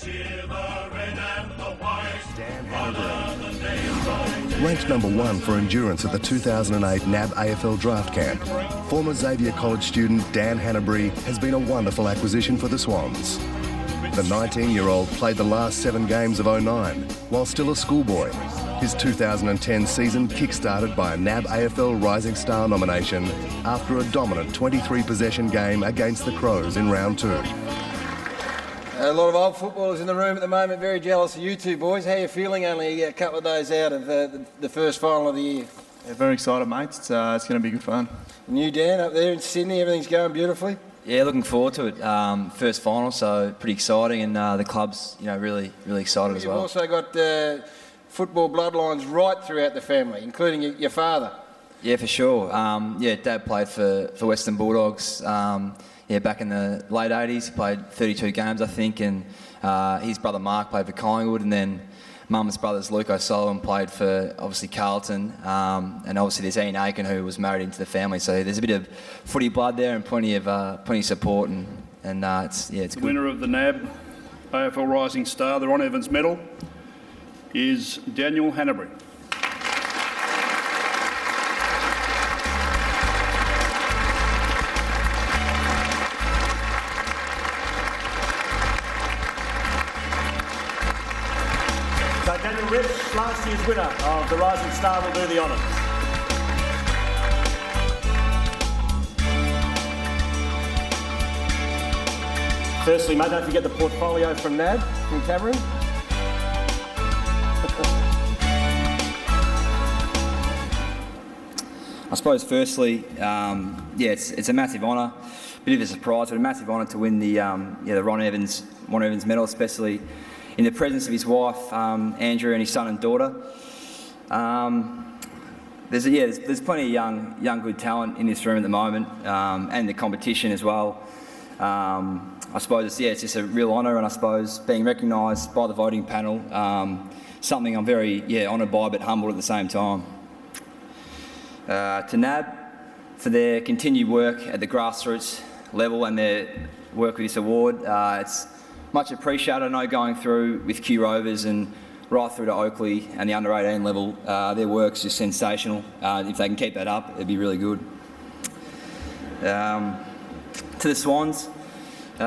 Dan Hannebery. Ranked number 1 for endurance at the 2008 NAB AFL Draft Camp, former Xavier College student Dan Hannebery has been a wonderful acquisition for the Swans. The 19-year-old played the last 7 games of 09 while still a schoolboy. His 2010 season kick-started by a NAB AFL Rising Star nomination after a dominant 23-possession game against the Crows in round 2. A lot of old footballers in the room at the moment, very jealous of you two boys. How are you feeling only a couple of days out of the first final of the year? Yeah, very excited, mate. It's going to be good fun. And you, Dan, up there in Sydney, everything's going beautifully? Yeah, looking forward to it. First final, so pretty exciting, and the club's really excited as well. You've also got football bloodlines right throughout the family, including your father. Yeah, for sure. Dad played for Western Bulldogs. Back in the late 80s, he played 32 games, I think, and his brother Mark played for Collingwood, and then Mum's brothers Luke O'Sullivan played for obviously Carlton, and obviously there's Ian Aiken who was married into the family. So there's a bit of footy blood there and plenty of support, and it's good. The winner of the NAB AFL Rising Star, the Ron Evans Medal, is Daniel Hannebery. So Daniel Rich, last year's winner of the Rising Star, will do the honours. Firstly, mate, don't forget the portfolio from NAB, from Cameron. I suppose firstly, it's a massive honour, bit of a surprise, but a massive honour to win the Ron Evans Medal, especially in the presence of his wife, Andrew, and his son and daughter. There's plenty of young good talent in this room at the moment, and the competition as well. I suppose it's just a real honour, and I suppose being recognised by the voting panel, something I'm very honoured by, but humbled at the same time. To NAB for their continued work at the grassroots level and their work with this award, it's much appreciated. I know going through with Q Rovers and right through to Oakley and the under-18 level, their work's just sensational. If they can keep that up, it'd be really good. To the Swans, to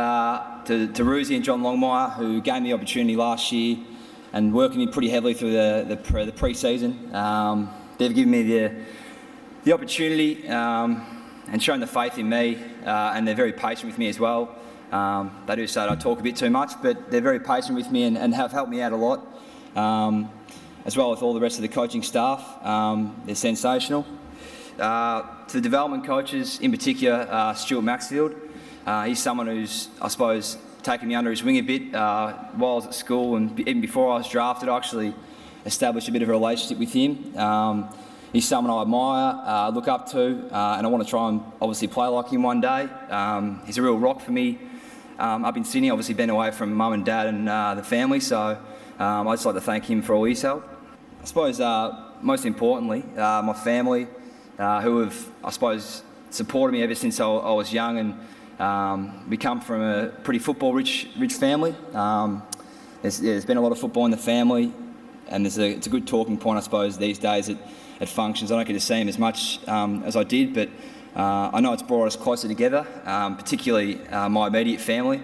Roosie and John Longmire, who gave me the opportunity last year and working me pretty heavily through the pre-season. They've given me the opportunity and shown the faith in me, and they're very patient with me as well. They do say that I talk a bit too much, but they're very patient with me and have helped me out a lot, as well with all the rest of the coaching staff. They're sensational. To the development coaches, in particular, Stuart Maxfield. He's someone who's, I suppose, taken me under his wing a bit while I was at school, and even before I was drafted, I actually established a bit of a relationship with him. He's someone I admire, look up to, and I want to try and obviously play like him one day. He's a real rock for me up in Sydney. Obviously been away from mum and dad and the family, so I'd just like to thank him for all his help. I suppose most importantly, my family, who have, I suppose, supported me ever since I was young, and we come from a pretty football-rich family. There's been a lot of football in the family, and it's a good talking point, I suppose, these days at functions. I don't get to see him as much as I did, but I know it's brought us closer together, particularly my immediate family,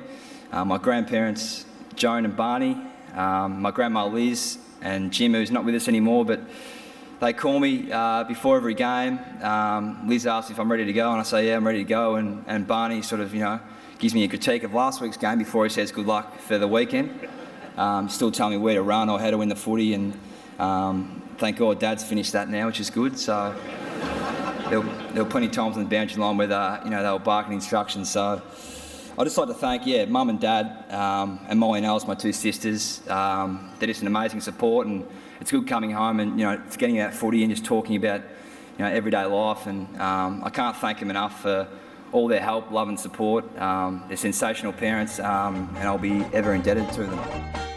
my grandparents, Joan and Barney, my grandma Liz and Jim, who's not with us anymore, but they call me before every game. Liz asks if I'm ready to go, and I say, yeah, I'm ready to go, and Barney sort of, gives me a critique of last week's game before he says good luck for the weekend. Still telling me where to run or how to win the footy, and thank God Dad's finished that now, which is good. So there were plenty of times on the boundary line where they were barking instructions. So I'd just like to thank Mum and Dad and Molly and Alice, my two sisters. They're just an amazing support, and it's good coming home and getting that footy and just talking about everyday life. And I can't thank them enough for all their help, love and support. They're sensational parents, and I'll be ever indebted to them.